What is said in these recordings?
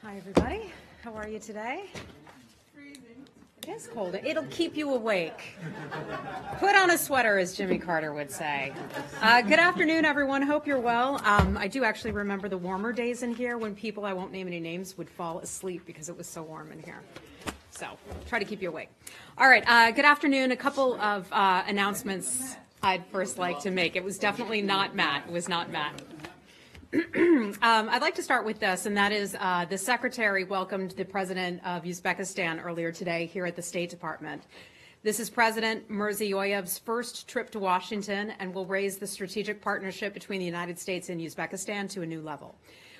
Hi, everybody. How are you today? Freezing. It is cold. It'll keep you awake. Put on a sweater, as Jimmy Carter would say. Good afternoon, everyone. Hope you're well. I do actually remember the warmer days in here when people, I won't name any names, would fall asleep because it was so warm in here. So try to keep you awake. All right. Good afternoon. A couple of announcements I'd first like to make. It was definitely not Matt. It was not Matt. I'd like to start with this, and that is the Secretary welcomed the President of Uzbekistan earlier today here at the State Department. This is President Mirziyoyev's first trip to Washington and will raise the strategic partnership between the United States and Uzbekistan to a new level.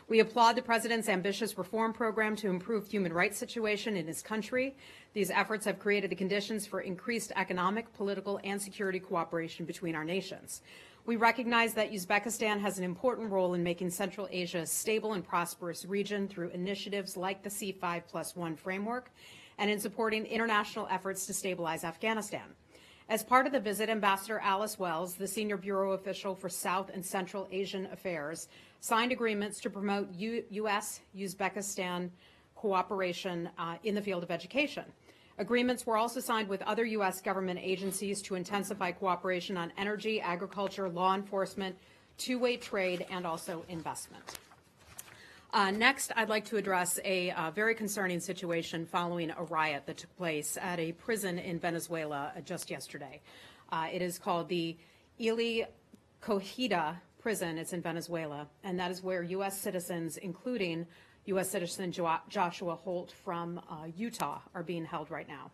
We applaud the President's ambitious reform program to improve human rights situation in his country. These efforts have created the conditions for increased economic, political, and security cooperation between our nations. We recognize that Uzbekistan has an important role in making Central Asia a stable and prosperous region through initiatives like the C5+1 framework and in supporting international efforts to stabilize Afghanistan. As part of the visit, Ambassador Alice Wells, the senior bureau official for South and Central Asian Affairs, signed agreements to promote U.S.-Uzbekistan cooperation in the field of education. Agreements were also signed with other U.S. government agencies to intensify cooperation on energy, agriculture, law enforcement, two-way trade, and also investment. Next, I'd like to address a very concerning situation following a riot that took place at a prison in Venezuela just yesterday. It is called the Ili Cojida prison. It's in Venezuela, and that is where U.S. citizens, including U.S. citizen Joshua Holt from Utah, are being held right now.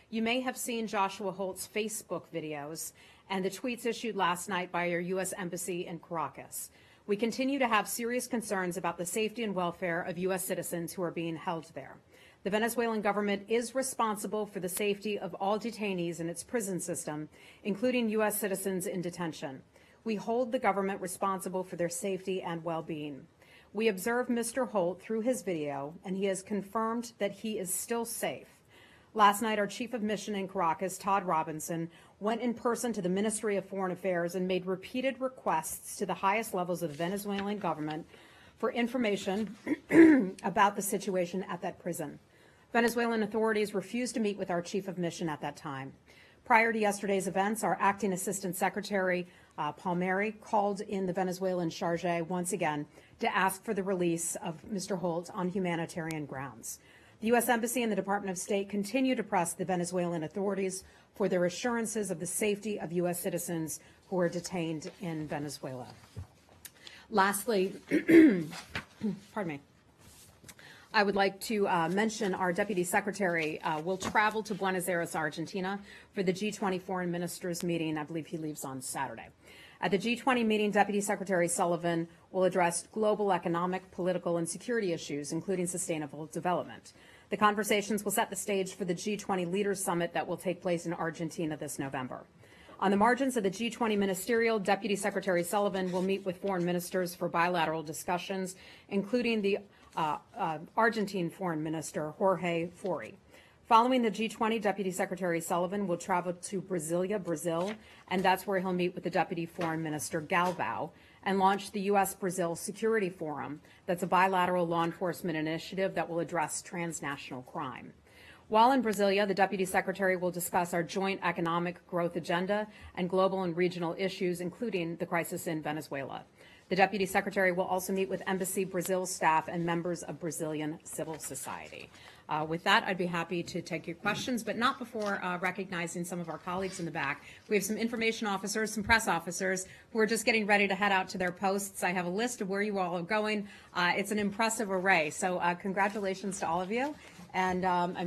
You may have seen Joshua Holt's Facebook videos and the tweets issued last night by our U.S. Embassy in Caracas. We continue to have serious concerns about the safety and welfare of U.S. citizens who are being held there. The Venezuelan government is responsible for the safety of all detainees in its prison system, including U.S. citizens in detention. We hold the government responsible for their safety and well-being. We observed Mr. Holt through his video, and he has confirmed that he is still safe. Last night, our Chief of Mission in Caracas, Todd Robinson, went in person to the Ministry of Foreign Affairs and made repeated requests to the highest levels of the Venezuelan government for information about the situation at that prison. Venezuelan authorities refused to meet with our Chief of Mission at that time. Prior to yesterday's events, our Acting Assistant Secretary, Palmieri, called in the Venezuelan charge once again to ask for the release of Mr. Holt on humanitarian grounds. The U.S. Embassy and the Department of State continue to press the Venezuelan authorities for their assurances of the safety of U.S. citizens who are detained in Venezuela. Lastly, pardon me, I would like to mention our Deputy Secretary will travel to Buenos Aires, Argentina for the G20 Foreign Ministers meeting. I believe he leaves on Saturday. At the G20 meeting, Deputy Secretary Sullivan will address global economic, political, and security issues, including sustainable development. The conversations will set the stage for the G20 Leaders Summit that will take place in Argentina this November. On the margins of the G20 Ministerial, Deputy Secretary Sullivan will meet with foreign ministers for bilateral discussions, including the Argentine Foreign Minister, Jorge Fori. Following the G20, Deputy Secretary Sullivan will travel to Brasilia, Brazil, and that's where he'll meet with the Deputy Foreign Minister Galvão and launch the U.S.-Brazil Security Forum. That's a bilateral law enforcement initiative that will address transnational crime. While in Brasilia, the Deputy Secretary will discuss our joint economic growth agenda and global and regional issues, including the crisis in Venezuela. The Deputy Secretary will also meet with Embassy Brazil staff and members of Brazilian civil society. With that, I'd be happy to take your questions, but not before recognizing some of our colleagues in the back. We have some information officers, some press officers who are just getting ready to head out to their posts. I have a list of where you all are going. It's an impressive array, so congratulations to all of you. And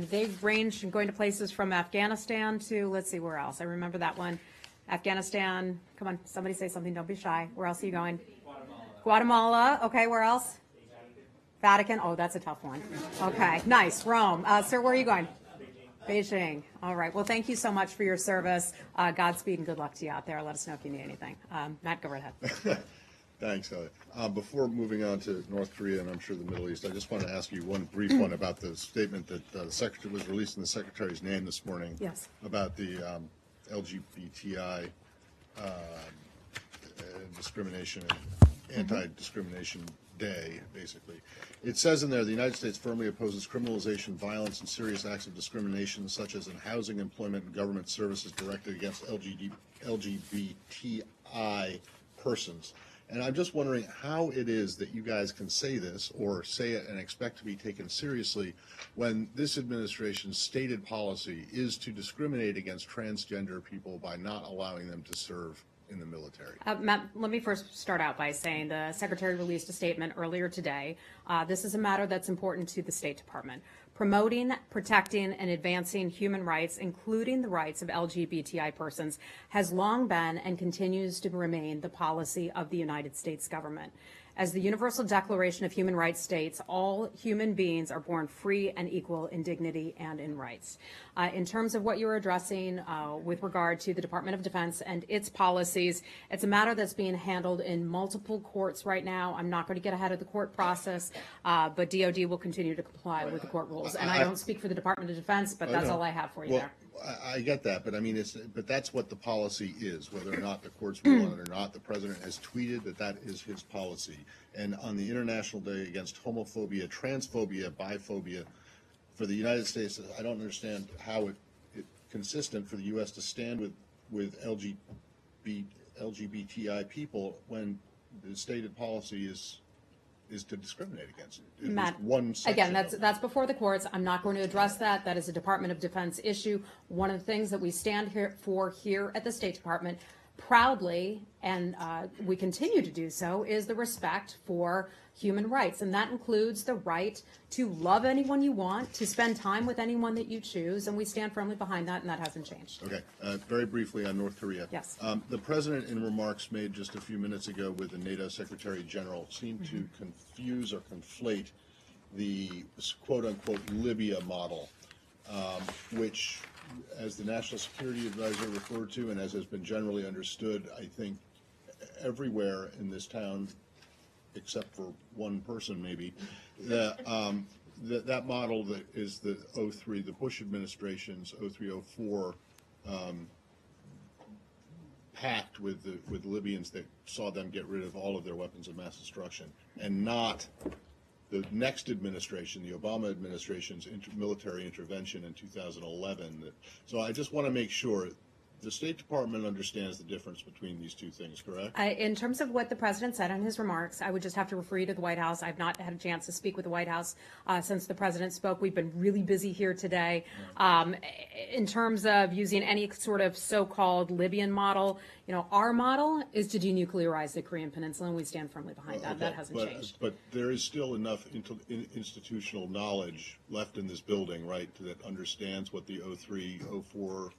they've ranged going to places from Afghanistan to, let's see, where else? I remember that one. Afghanistan, come on, somebody say something, don't be shy. Where else are you going? Guatemala, okay, where else? Vatican, oh, that's a tough one. Okay, nice, Rome. Sir, where are you going? Beijing. All right, well, thank you so much for your service. Godspeed and good luck to you out there. Let us know if you need anything. Matt, go right ahead. Thanks, Heather. Before moving on to North Korea and I'm sure the Middle East, I just want to ask you one brief one about the statement that the Secretary was released in the Secretary's name this morning. Yes. About the LGBTI discrimination and anti-discrimination day, basically. It says in there, the United States firmly opposes criminalization, violence, and serious acts of discrimination, such as in housing, employment, and government services directed against LGBTI persons. And I'm just wondering how it is that you guys can say this, or say it and expect to be taken seriously, when this administration's stated policy is to discriminate against transgender people by not allowing them to serve in the military. Matt, let me first start out by saying the Secretary released a statement earlier today. This is a matter that's important to the State Department. Promoting, protecting, and advancing human rights, including the rights of LGBTI persons, has long been and continues to remain the policy of the United States government. As the Universal Declaration of Human Rights states, all human beings are born free and equal in dignity and in rights. In terms of what you're addressing with regard to the Department of Defense and its policies, it's a matter that's being handled in multiple courts right now. I'm not going to get ahead of the court process, but DOD will continue to comply with the court rules. And I don't speak for the Department of Defense, but that's all I have for you there. I get that, but I mean, but that's what the policy is, whether or not the courts rule on it or not. The president has tweeted that is his policy. And on the International Day Against Homophobia, Transphobia, Biphobia, for the United States, I don't understand how it's consistent for the U.S. to stand with LGBTI people when the stated policy is to discriminate against it. Matt, again, that's before the courts. I'm not going to address that. That is a Department of Defense issue. One of the things that we stand here at the State Department proudly, and we continue to do so, is the respect for human rights. And that includes the right to love anyone you want, to spend time with anyone that you choose, and we stand firmly behind that, and that hasn't changed. Okay. Very briefly on North Korea. Yes. The president, in remarks made just a few minutes ago with the NATO Secretary General, seemed to confuse or conflate the quote-unquote Libya model, which, as the National Security Advisor referred to and as has been generally understood, I think, everywhere in this town, except for one person maybe, that model that is the the Bush administration's 03-04 pact with the Libyans that saw them get rid of all of their weapons of mass destruction, and not the next administration, the Obama administration's military intervention in 2011. So I just want to make sure the State Department understands the difference between these two things, correct? In terms of what the president said in his remarks, I would just have to refer you to the White House. I've not had a chance to speak with the White House since the president spoke. We've been really busy here today. In terms of using any sort of so-called Libyan model, our model is to denuclearize the Korean Peninsula, and we stand firmly behind that. That hasn't changed. But there is still enough institutional knowledge left in this building, right, that understands what the 03-04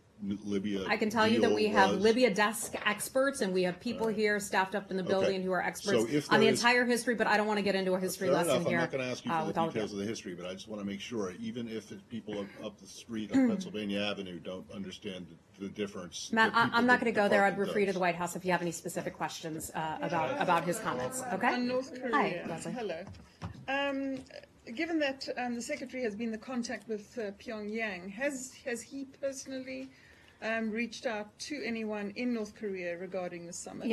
Libya. I can tell you that we have Libya desk experts, and we have people here staffed up in the building who are experts on the entire history, but I don't want to get into a history lesson here. I'm not going to ask you for the details of the history, but I just want to make sure, even if people up the street on Pennsylvania Avenue don't understand the difference. Matt, I'm not going to go there. I'd refer you to the White House if you have any specific questions about his comments. Okay? On North Korea. Hi, Leslie. Hello. Given that the Secretary has been the contact with Pyongyang, has he personally reached out to anyone in North Korea regarding the summit?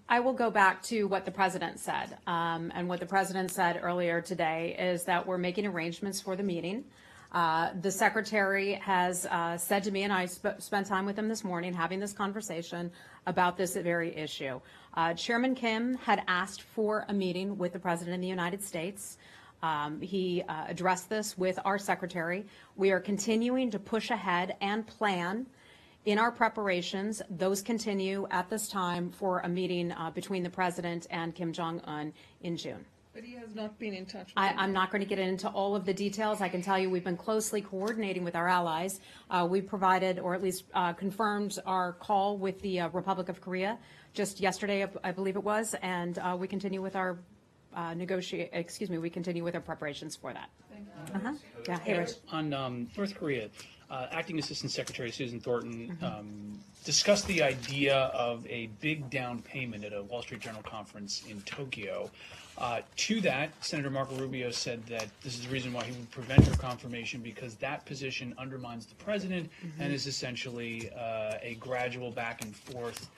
I will go back to what the president said. And what the president said earlier today is that we're making arrangements for the meeting. The secretary has said to me, and I spent time with him this morning having this conversation about this very issue. Chairman Kim had asked for a meeting with the president of the United States. He addressed this with our secretary. We are continuing to push ahead and plan in our preparations. Those continue at this time for a meeting between the president and Kim Jong-un in June. But he has not been in touch with I'm not going to get into all of the details. I can tell you we've been closely coordinating with our allies. We provided, or at least confirmed, our call with the Republic of Korea just yesterday, I believe it was, and we continue with our we continue with our preparations for that. Thank you. Yeah, hey, Rich. On North Korea, Acting Assistant Secretary Susan Thornton discussed the idea of a big down payment at a Wall Street Journal conference in Tokyo. To that, Senator Marco Rubio said that this is the reason why he would prevent her confirmation, because that position undermines the president and is essentially a gradual back and forth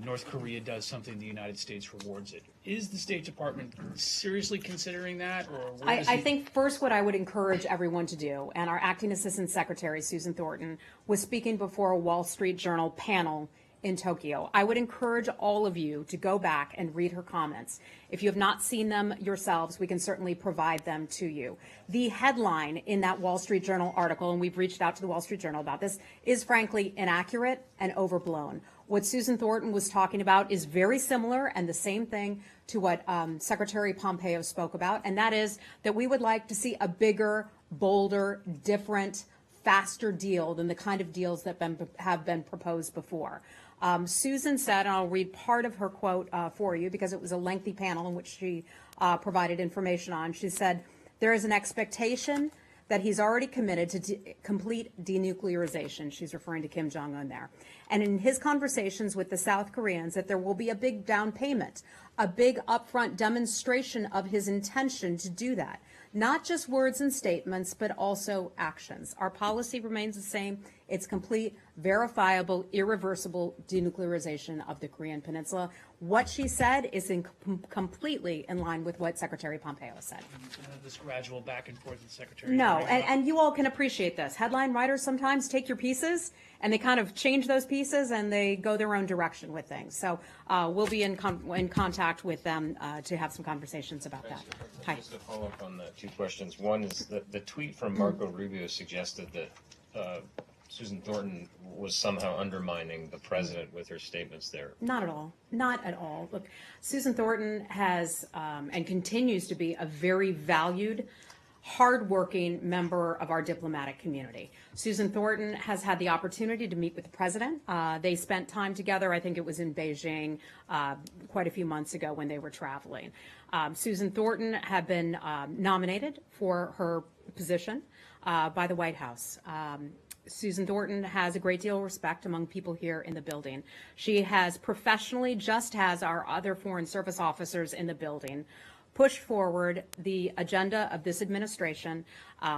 North Korea does something, the United States rewards it. Is the State Department seriously considering that, or where does I think first what I would encourage everyone to do, and our Acting Assistant Secretary, Susan Thornton, was speaking before a Wall Street Journal panel in Tokyo. I would encourage all of you to go back and read her comments. If you have not seen them yourselves, we can certainly provide them to you. The headline in that Wall Street Journal article, and we've reached out to the Wall Street Journal about this, is frankly inaccurate and overblown. What Susan Thornton was talking about is very similar and the same thing to what Secretary Pompeo spoke about, and that is that we would like to see a bigger, bolder, different, faster deal than the kind of deals that have been proposed before. Susan said, and I'll read part of her quote for you because it was a lengthy panel in which she provided information on. She said, "There is an expectation that he's already committed to complete denuclearization." She's referring to Kim Jong-un there. "And in his conversations with the South Koreans, that there will be a big down payment, a big upfront demonstration of his intention to do that. Not just words and statements, but also actions. Our policy remains the same. It's complete, verifiable, irreversible denuclearization of the Korean Peninsula." What she said is completely in line with what Secretary Pompeo said. This gradual back and forth with the Secretary. No, and you all can appreciate this. Headline writers sometimes take your pieces and they kind of change those pieces and they go their own direction with things. So we'll be in contact with them to have some conversations about that. Hi. Just to follow up on the two questions. One is that the tweet from Marco Rubio suggested that Susan Thornton was somehow undermining the president with her statements there. Not at all. Not at all. Look, Susan Thornton has and continues to be a very valued, hardworking member of our diplomatic community. Susan Thornton has had the opportunity to meet with the president. They spent time together. I think it was in Beijing quite a few months ago when they were traveling. Susan Thornton had been nominated for her position by the White House. Susan Thornton has a great deal of respect among people here in the building. She has professionally, just as our other Foreign Service officers in the building, pushed forward the agenda of this administration.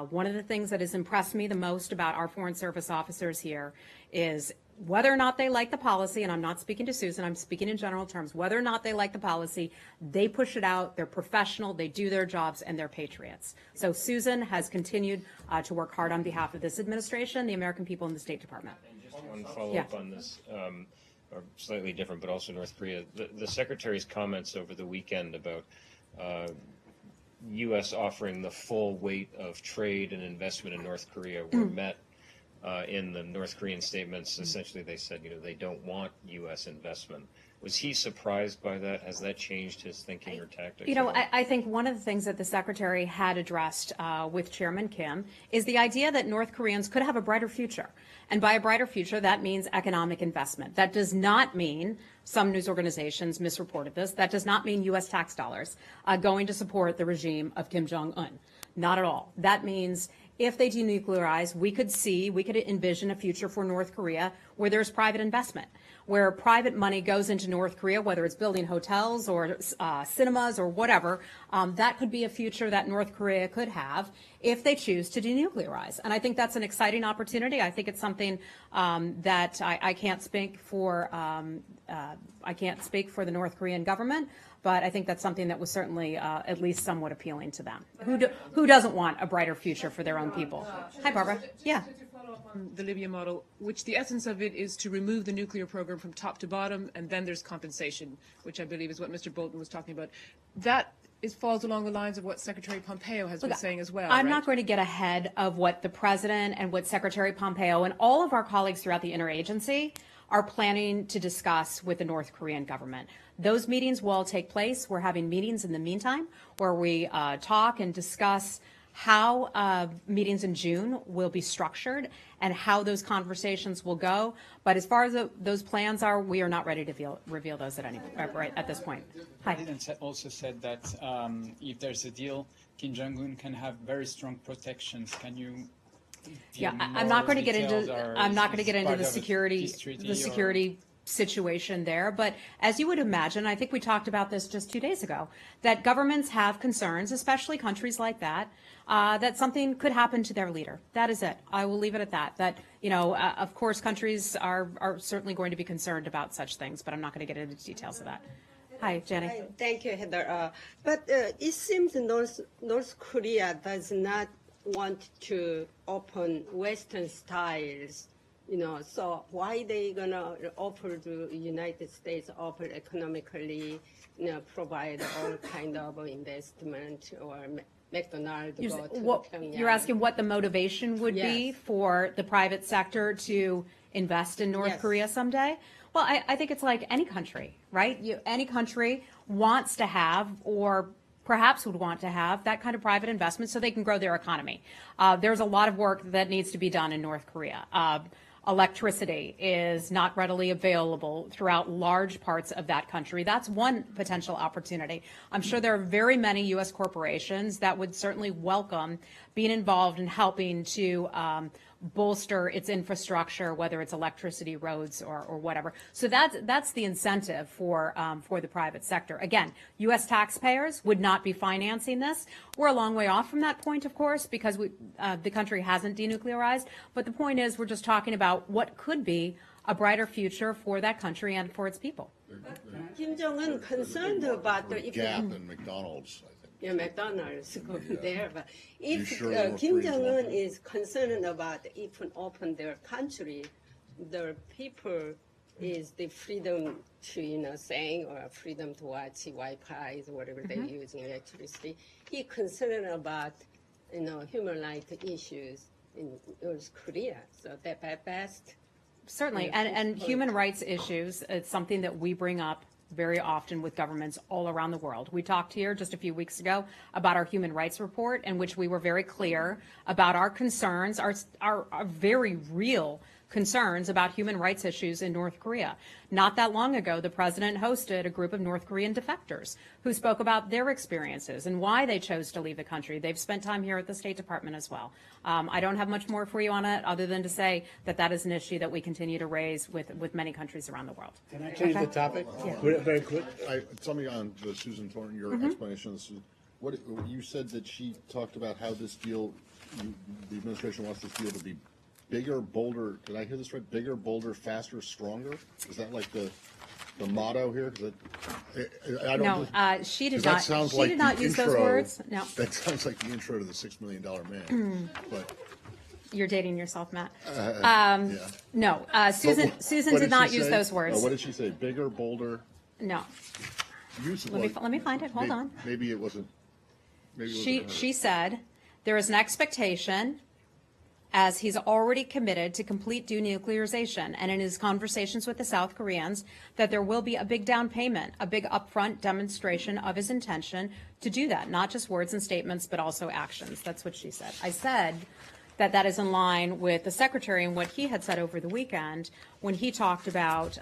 One of the things that has impressed me the most about our Foreign Service officers here is whether or not they like the policy, and I'm not speaking to Susan, I'm speaking in general terms, whether or not they like the policy, they push it out, they're professional, they do their jobs, and they're patriots. So Susan has continued to work hard on behalf of this administration, the American people, and the State Department. And just one follow-up on this, or slightly different, but also North Korea. The Secretary's comments over the weekend about U.S. offering the full weight of trade and investment in North Korea were met in the North Korean statements. Essentially, they said, they don't want U.S. investment. Was he surprised by that? Has that changed his thinking or tactics? I think one of the things that the Secretary had addressed with Chairman Kim is the idea that North Koreans could have a brighter future. And by a brighter future, that means economic investment. That does not mean, some news organizations misreported this, that does not mean U.S. tax dollars going to support the regime of Kim Jong-un. Not at all. That means if they denuclearize, we could envision a future for North Korea where there's private investment, where private money goes into North Korea, whether it's building hotels or cinemas or whatever. That could be a future that North Korea could have if they choose to denuclearize. And I think that's an exciting opportunity. I think it's something that I can't speak for. I can't speak for the North Korean government, but I think that's something that was certainly at least somewhat appealing to them. Who doesn't want a brighter future for their own people? Hi, Barbara. Yeah. To follow up on the Libya model, which the essence of it is to remove the nuclear program from top to bottom, and then there's compensation, which I believe is what Mr. Bolton was talking about. That falls along the lines of what Secretary Pompeo has been saying as well. I'm not going to get ahead of what the President and what Secretary Pompeo and all of our colleagues throughout the interagency are planning to discuss with the North Korean government. Those meetings will all take place. We're having meetings in the meantime where we talk and discuss how meetings in June will be structured and how those conversations will go. But as far as those plans are, we are not ready to reveal those at this point. Hi. The President also said that if there's a deal, Kim Jong-un can have very strong protections. Can you? Yeah, I'm not going to get into. I'm not going to get into the security situation there. But as you would imagine, I think we talked about this just 2 days ago, that governments have concerns, especially countries like that, that something could happen to their leader. That is it. I will leave it at that. That, of course, countries are certainly going to be concerned about such things, but I'm not going to get into the details of that. Hi, Jenny. Hi, thank you, Heather. But it seems North Korea does not want to open Western styles, so why they gonna offer the United States offer economically, provide all kind of investment or McDonald's go to Pyongyang? You're asking what the motivation would be Yes. for the private sector to invest in North Yes. Korea someday? Well, I think it's like any country, right? Any country wants to have, or perhaps would want to have, that kind of private investment so they can grow their economy. There's a lot of work that needs to be done in North Korea. Electricity is not readily available throughout large parts of that country. That's one potential opportunity. I'm sure there are very many U.S. corporations that would certainly welcome being involved in helping to bolster its infrastructure, whether it's electricity, roads, or whatever. So that's the incentive for the private sector. Again, U.S. taxpayers would not be financing this. We're a long way off from that point, of course, because the country hasn't denuclearized. But the point is, we're just talking about what could be a brighter future for that country and for its people. Kim Jong-un concerned about the Gap and McDonald's, I think. Yeah, McDonald's going there. But You if sure North Kim Koreans want Jong-un that? is concerned about if open their country, the people is the freedom to, saying, or freedom to watch Wi-Fi or whatever they're using electricity. He concerned about, human rights issues in North Korea. So that at best. Certainly, and human rights issues, it's something that we bring up very often with governments all around the world. We talked here just a few weeks ago about our human rights report, in which we were very clear about our concerns, our very real concerns about human rights issues in North Korea. Not that long ago, the president hosted a group of North Korean defectors who spoke about their experiences and why they chose to leave the country. They've spent time here at the State Department as well. I don't have much more for you on it other than to say that that is an issue that we continue to raise with many countries around the world. Can I change the topic? Very quick. Tell me on the Susan Thornton, your explanation of this. What you said that she talked about how this deal, the administration wants this deal to be bigger, bolder. Did I hear this right? Bigger, bolder, faster, stronger. Is that like the motto here? 'Cause I don't. No, she did 'cause that not. sounds She like did not the use those intro- words. No, That sounds like the intro to the $6 Million Man. But you're dating yourself, Matt. yeah. No, Susan. But Susan what did not she use say? those words. What did she say? Bigger, bolder. No. Use Let me find it. Hold on. Maybe it wasn't. Maybe it wasn't She said there is an expectation, as he's already committed to complete denuclearization, and in his conversations with the South Koreans, that there will be a big down payment, a big upfront demonstration of his intention to do that, not just words and statements, but also actions. That's what she said. I said that is in line with the secretary and what he had said over the weekend when he talked about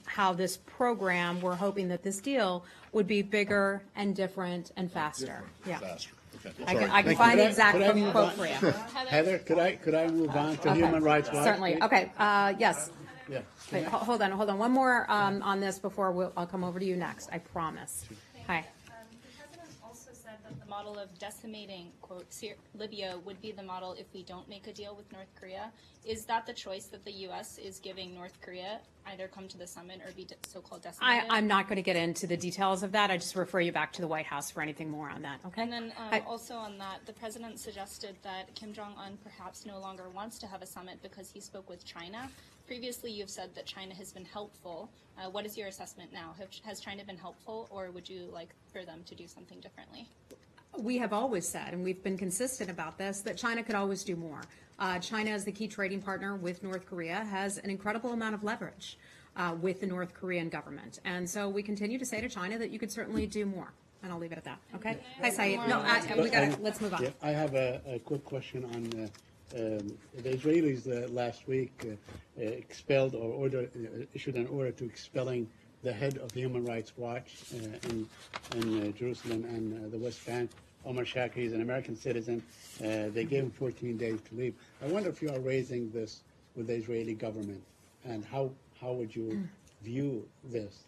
how this program, we're hoping that this deal would be bigger and different and faster. Yeah. faster. Okay. I Sorry. can find the exact Could I move quote on? for you. Heather, could I move on to Okay. Human Rights Watch? Certainly. please? Okay. Yes. Yeah. Wait, hold on. One more on this before I'll come over to you next. I promise. Hi. The president also said that the model of decimating, quote, Libya would be the model if we don't make a deal with North Korea. Is that the choice that the U.S. is giving North Korea, either come to the summit or be so-called decimated? I'm not going to get into the details of that. I just refer you back to the White House for anything more on that. Okay. And then also on that, the president suggested that Kim Jong-un perhaps no longer wants to have a summit because he spoke with China. Previously, you've said that China has been helpful. What is your assessment now? Has China been helpful, or would you like for them to do something differently? We have always said, and we've been consistent about this, that China could always do more. China, as the key trading partner with North Korea, has an incredible amount of leverage with the North Korean government. And so we continue to say to China that you could certainly do more. And I'll leave it at that. Okay? Hi, Saeed. No, let's move on. Yeah, I have a quick question on the Israelis last week expelled or issued an order to expelling the head of the Human Rights Watch in Jerusalem and the West Bank. Omar Shakir is an American citizen. They gave him 14 days to leave. I wonder if you are raising this with the Israeli government, and how would you view this?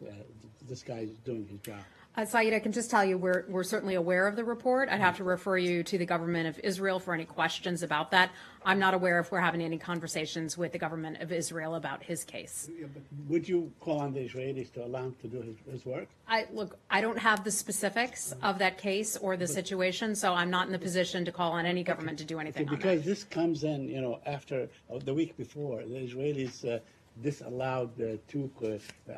This guy's doing his job. Saeed, I can just tell you we're certainly aware of the report. I'd have to refer you to the government of Israel for any questions about that. I'm not aware if we're having any conversations with the government of Israel about his case. Yeah, but would you call on the Israelis to allow him to do his work? I don't have the specifics of that case or the situation, so I'm not in the position to call on any government to do anything on that. Because this comes in, after the week before, the Israelis disallowed two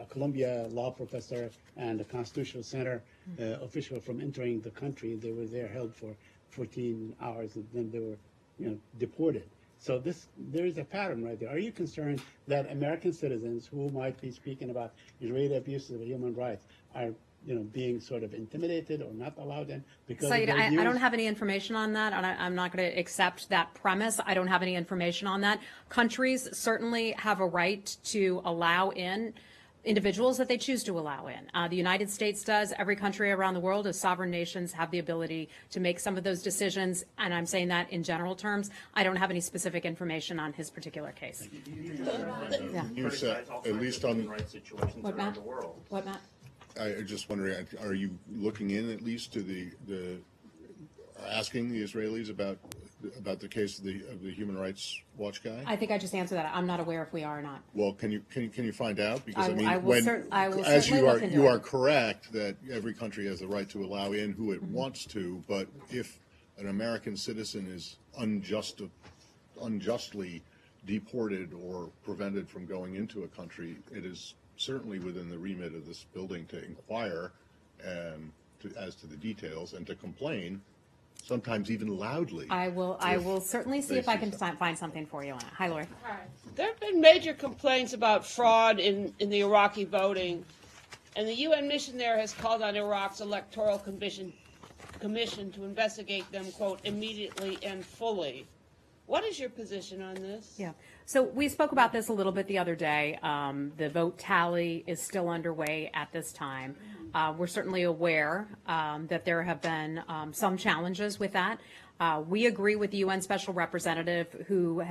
Columbia law professor and a Constitutional Center official from entering the country. They were there held for 14 hours, and then they were, deported. So there is a pattern right there. Are you concerned that American citizens who might be speaking about Israeli abuses of human rights are, being sort of intimidated or not allowed in because Saeed, of their views? I don't have any information on that, and I'm not going to accept that premise. I don't have any information on that. Countries certainly have a right to allow in individuals that they choose to allow in. The United States does. Every country around the world, as sovereign nations, have the ability to make some of those decisions, and I'm saying that in general terms. I don't have any specific information on his particular case. Yeah. You said, at least on, What, Matt? What, Matt? I just wondering, are you looking in at least to the asking the Israelis about the case of the Human Rights Watch guy? I think I just answered that. I'm not aware if we are or not. Well, can you find out? Because I will as certainly look into you it. are correct that every country has the right to allow in who it wants to, but if an American citizen is unjustly deported or prevented from going into a country, it is certainly within the remit of this building to inquire as to the details and to complain, sometimes even loudly. I will certainly see if I can find something for you on it. Hi, Lori. Hi. There have been major complaints about fraud in the Iraqi voting, and the UN mission there has called on Iraq's electoral commission to investigate them, quote, immediately and fully. What is your position on this? Yeah. So we spoke about this a little bit the other day. The vote tally is still underway at this time. We're certainly aware that there have been some challenges with that. We agree with the UN Special Representative who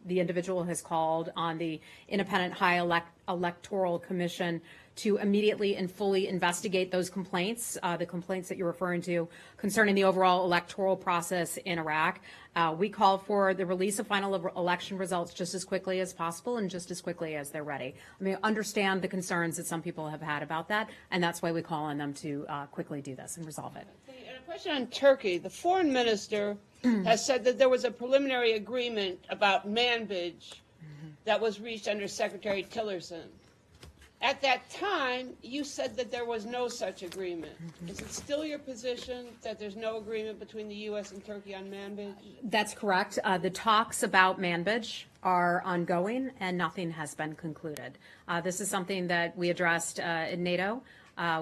the individual has called on the Independent High Electoral Commission to immediately and fully investigate those complaints, the complaints that you're referring to concerning the overall electoral process in Iraq. We call for the release of final election results just as quickly as possible and just as quickly as they're ready. I mean, understand the concerns that some people have had about that, and that's why we call on them to quickly do this and resolve it. And a question on Turkey. The foreign minister has said that there was a preliminary agreement about Manbij that was reached under Secretary Tillerson. At that time, you said that there was no such agreement. Is it still your position that there's no agreement between the U.S. and Turkey on Manbij? That's correct. The talks about Manbij are ongoing, and nothing has been concluded. This is something that we addressed in NATO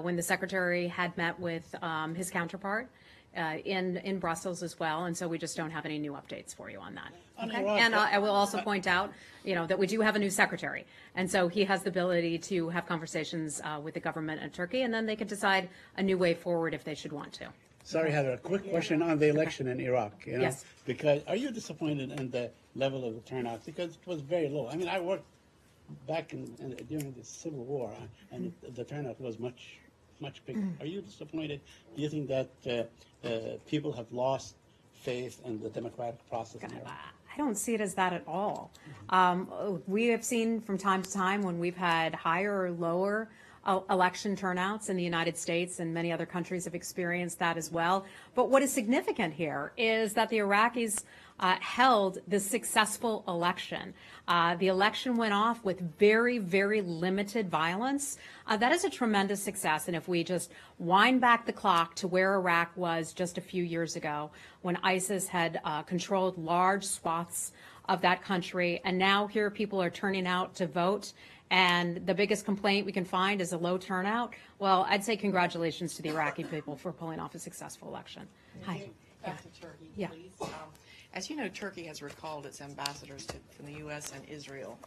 when the Secretary had met with his counterpart in Brussels as well, and so we just don't have any new updates for you on that. Okay? And I will also point out, that we do have a new secretary, and so he has the ability to have conversations with the government of Turkey, and then they can decide a new way forward if they should want to. Sorry, Heather, a quick question on the election in Iraq. Yes. Because are you disappointed in the level of the turnout? Because it was very low. I mean, I worked back during the Civil War, and the turnout was much bigger. Are you disappointed? Do you think that people have lost faith in the democratic process in Iraq? I don't see it as that at all. We have seen from time to time when we've had higher or lower election turnouts in the United States, and many other countries have experienced that as well. But what is significant here is that the Iraqis held the successful election. The election went off with very, very limited violence. That is a tremendous success. And if we just wind back the clock to where Iraq was just a few years ago, when ISIS had controlled large swaths of that country, and now here people are turning out to vote, and the biggest complaint we can find is a low turnout, well, I'd say congratulations to the Iraqi people for pulling off a successful election. Hi. Back to Turkey, Yeah. please. As you know, Turkey has recalled its ambassadors from the U.S. and Israel.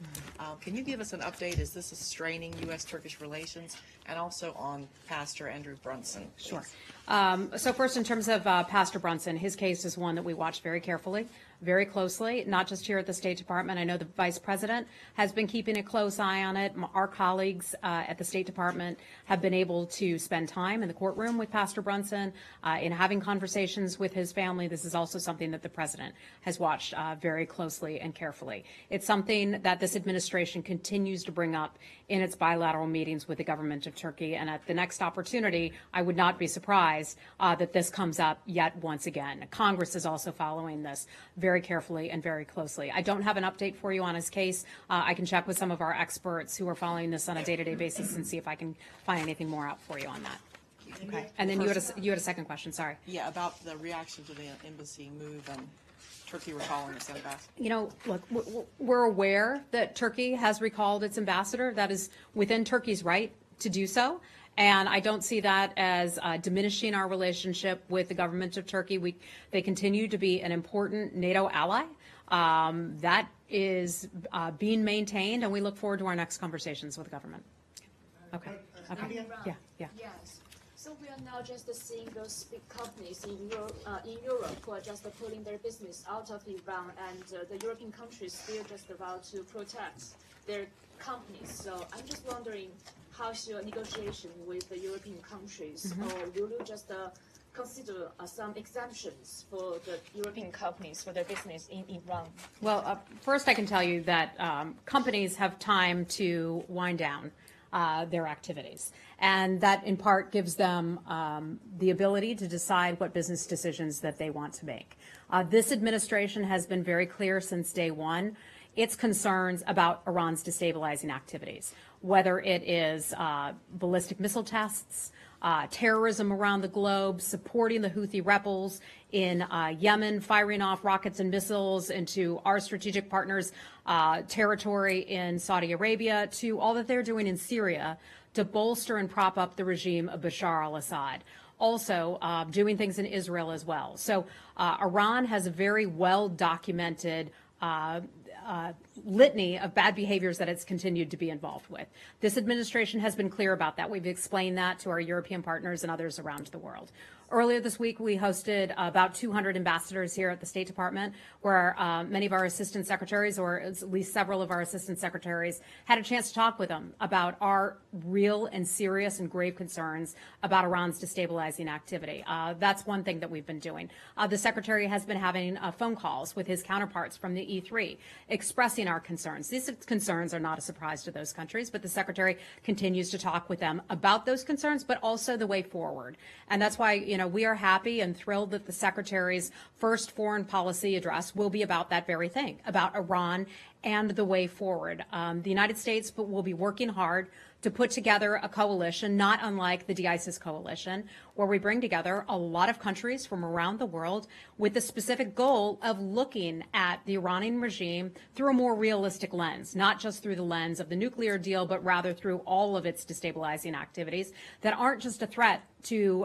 Can you give us an update? Is this straining U.S.-Turkish relations? And also on Pastor Andrew Brunson, please. Sure. So first, in terms of Pastor Brunson, his case is one that we watch very carefully, very closely, not just here at the State Department. I know the Vice President has been keeping a close eye on it. Our colleagues at the State Department have been able to spend time in the courtroom with Pastor Brunson, in having conversations with his family. This is also something that the President has watched very closely and carefully. It's something that this administration continues to bring up in its bilateral meetings with the government of Turkey. And at the next opportunity, I would not be surprised that this comes up yet once again. Congress is also following this very carefully and very closely. I don't have an update for you on his case. I can check with some of our experts who are following this on a day-to-day basis and see if I can find anything more out for you on that. Okay. And then you had a second question. Sorry. Yeah, about the reaction to the embassy move and Turkey recalling its ambassador. You know, look, we're aware that Turkey has recalled its ambassador. That is within Turkey's right to do so. And I don't see that as diminishing our relationship with the government of Turkey. They continue to be an important NATO ally. That is being maintained, and we look forward to our next conversations with the government. Okay. Okay. Yeah. Yes. So we are now just seeing those big companies in Europe who are just pulling their business out of Iran, and the European countries still just about to protect their companies. So I'm just wondering, how's your negotiation with the European countries, or will you just consider some exemptions for the European companies for their business in Iran? Well, first I can tell you that companies have time to wind down their activities. And that in part gives them the ability to decide what business decisions that they want to make. This administration has been very clear since day one, its concerns about Iran's destabilizing activities, whether it is ballistic missile tests, terrorism around the globe, supporting the Houthi rebels in Yemen, firing off rockets and missiles into our strategic partners' territory in Saudi Arabia, to all that they're doing in Syria to bolster and prop up the regime of Bashar al-Assad. Also doing things in Israel as well. So Iran has a very well-documented litany of bad behaviors that it's continued to be involved with. This administration has been clear about that. We've explained that to our European partners and others around the world. Earlier this week, we hosted about 200 ambassadors here at the State Department, where many of our assistant secretaries, or at least several of our assistant secretaries, had a chance to talk with them about our real and serious and grave concerns about Iran's destabilizing activity. That's one thing that we've been doing. The secretary has been having phone calls with his counterparts from the E3, expressing our concerns. These concerns are not a surprise to those countries, but the secretary continues to talk with them about those concerns, but also the way forward. And that's why, we are happy and thrilled that the secretary's first foreign policy address will be about that very thing, about Iran and the way forward. The United States will be working hard to put together a coalition, not unlike the de-ISIS coalition, where we bring together a lot of countries from around the world with the specific goal of looking at the Iranian regime through a more realistic lens, not just through the lens of the nuclear deal, but rather through all of its destabilizing activities that aren't just a threat to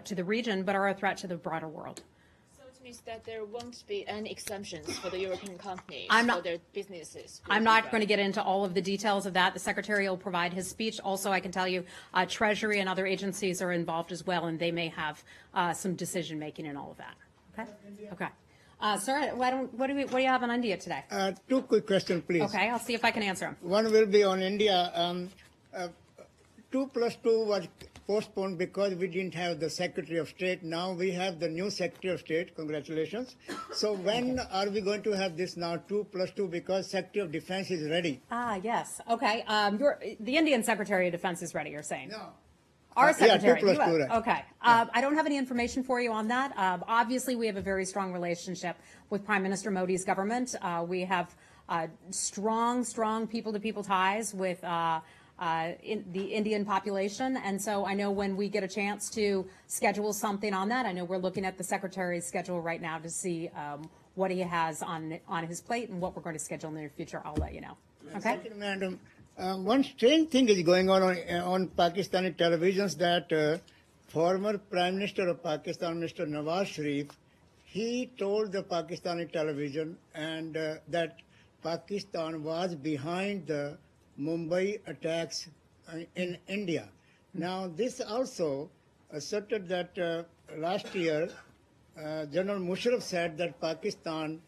the region, but are a threat to the broader world. Means that there won't be any exemptions for the European companies for their businesses. I'm not going to get into all of the details of that. The secretary will provide his speech. Also, I can tell you Treasury and other agencies are involved as well, and they may have some decision making in all of that. Okay. Okay. Sir, what do you have on India today? 2 quick questions, please. Okay, I'll see if I can answer them. One will be on India. 2+2 was postponed because we didn't have the Secretary of State. Now we have the new Secretary of State. Congratulations. So when are we going to have this now, 2+2, because Secretary of Defense is ready? Yes. Okay. The Indian Secretary of Defense is ready, you're saying? No. Our Secretary. 2+2, right. Okay. I don't have any information for you on that. Obviously, we have a very strong relationship with Prime Minister Modi's government. We have strong people-to-people ties with in the Indian population. And so I know when we get a chance to schedule something on that, I know we're looking at the Secretary's schedule right now to see what he has on his plate and what we're going to schedule in the near future. I'll let you know. Okay? Thank you, Madam. One strange thing is going on Pakistani televisions that former Prime Minister of Pakistan, Mr. Nawaz Sharif, he told the Pakistani television and that Pakistan was behind the Mumbai attacks in India. Now, this also asserted that last year, General Musharraf said that Pakistan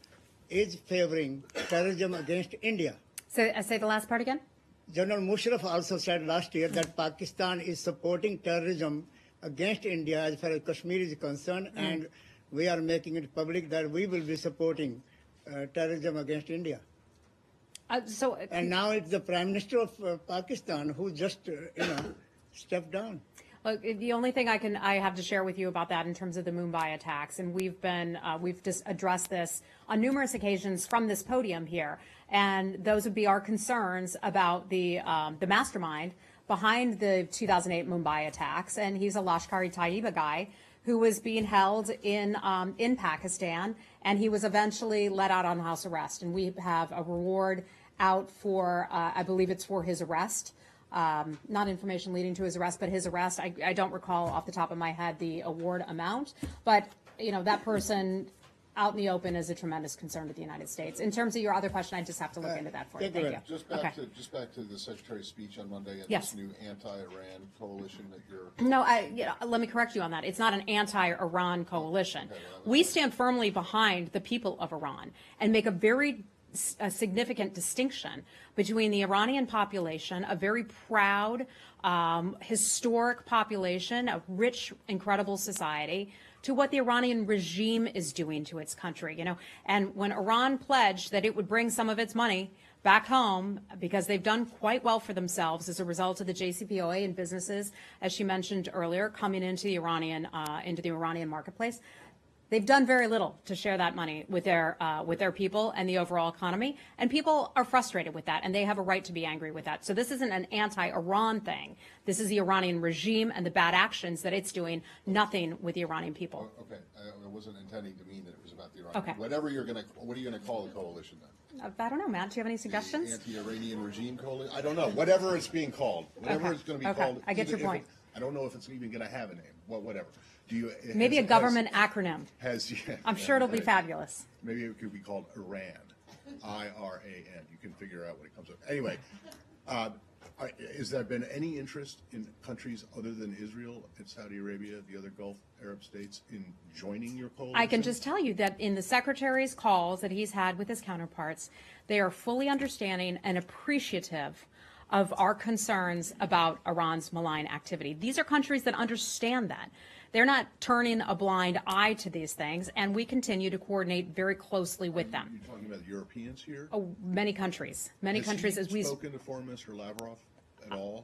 is favoring terrorism against India. So, say the last part again. General Musharraf also said last year that Pakistan is supporting terrorism against India as far as Kashmir is concerned, and we are making it public that we will be supporting terrorism against India. And now it's the Prime Minister of Pakistan who just, stepped down. Look, the only thing I have to share with you about that in terms of the Mumbai attacks, and we've just addressed this on numerous occasions from this podium here, and those would be our concerns about the mastermind behind the 2008 Mumbai attacks, and he's a Lashkar-e-Taiba guy who was being held in Pakistan, and he was eventually let out on house arrest, and we have a reward out for, I believe it's for his arrest. Not information leading to his arrest, but his arrest. I don't recall off the top of my head the award amount, but that person out in the open is a tremendous concern to the United States. In terms of your other question, I just have to look into that for you. Thank you. Just back to the Secretary's speech on Monday and Yes. this new anti-Iran coalition that you're. No, let me correct you on that. It's not an anti-Iran coalition. We stand firmly behind the people of Iran and make a very significant distinction between the Iranian population, a very proud, historic population, a rich, incredible society, to what the Iranian regime is doing to its country. And when Iran pledged that it would bring some of its money back home, because they've done quite well for themselves as a result of the JCPOA and businesses, as she mentioned earlier, coming into the Iranian marketplace. They've done very little to share that money with their people and the overall economy, and people are frustrated with that, and they have a right to be angry with that. So this isn't an anti-Iran thing. This is the Iranian regime and the bad actions that it's doing, nothing with the Iranian people. Okay, I wasn't intending to mean that it was about the Iran. Okay. What are you going to call the coalition then? I don't know, Matt. Do you have any suggestions? The anti-Iranian regime coalition? I don't know. Whatever it's being called. Whatever it's going to be called. I get your point. I don't know if it's even going to have a name. Whatever. Maybe a government acronym. Yeah, I'm sure it'll be fabulous. Maybe it could be called Iran. I-R-A-N. You can figure out what it comes up. Anyway, has there been any interest in countries other than Israel and Saudi Arabia, the other Gulf Arab states, in joining your coalition? I can just tell you that in the Secretary's calls that he's had with his counterparts, they are fully understanding and appreciative of our concerns about Iran's malign activity. These are countries that understand that. They're not turning a blind eye to these things, and we continue to coordinate very closely with them. You're talking about Europeans here? Oh, many countries. As we spoken to Foreign Minister Lavrov at all?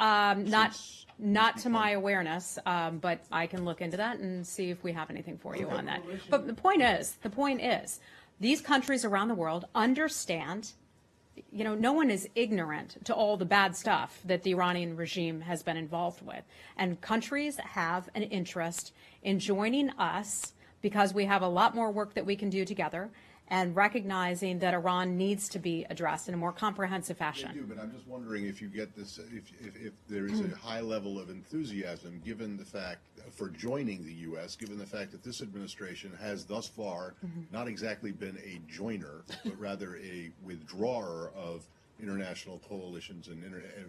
Not to my awareness, but I can look into that and see if we have anything for you on that. But the point is, these countries around the world understand. No one is ignorant to all the bad stuff that the Iranian regime has been involved with. And countries have an interest in joining us because we have a lot more work that we can do together, and recognizing that Iran needs to be addressed in a more comprehensive fashion. They do, but I'm just wondering if you get this, if there is a high level of enthusiasm given the fact for joining the U.S., given the fact that this administration has thus far not exactly been a joiner, but rather a withdrawer of international coalitions and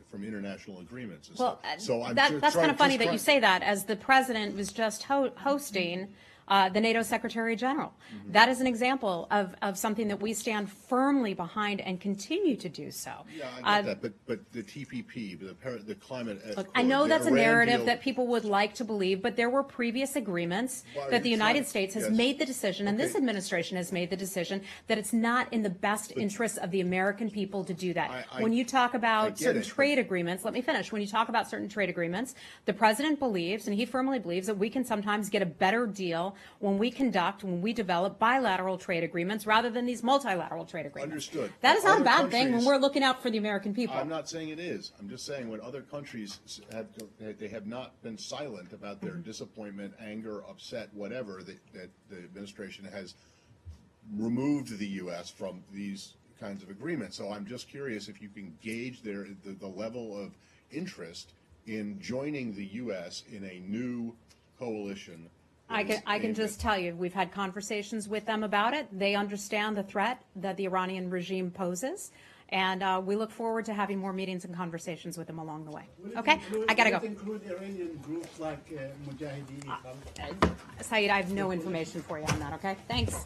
from international agreements. Well, so that's kind of funny that you say that, as the president was just hosting the NATO Secretary General. That is an example of something that we stand firmly behind and continue to do so. Yeah, I get that, but the TPP, the climate Look, accord, I know that's a Iran narrative deal, that people would like to believe, but there were previous agreements that the United States has made the decision, and this administration has made the decision, that it's not in the best interests of the American people to do that. When you talk about certain trade agreements, let me finish. When you talk about certain trade agreements, the president believes, and he firmly believes, that we can sometimes get a better deal when we develop bilateral trade agreements rather than these multilateral trade agreements. Understood. That is not a bad thing when we're looking out for the American people. I'm not saying it is. I'm just saying when other countries have not been silent about their disappointment, anger, upset, whatever, that the administration has removed the U.S. from these kinds of agreements. So I'm just curious if you can gauge the level of interest in joining the U.S. in a new coalition I can just tell you, we've had conversations with them about it. They understand the threat that the Iranian regime poses, and we look forward to having more meetings and conversations with them along the way. Okay, I gotta go. Will it include Iranian groups like Mujahideen? Saeed, I have no information for you on that. Okay, thanks.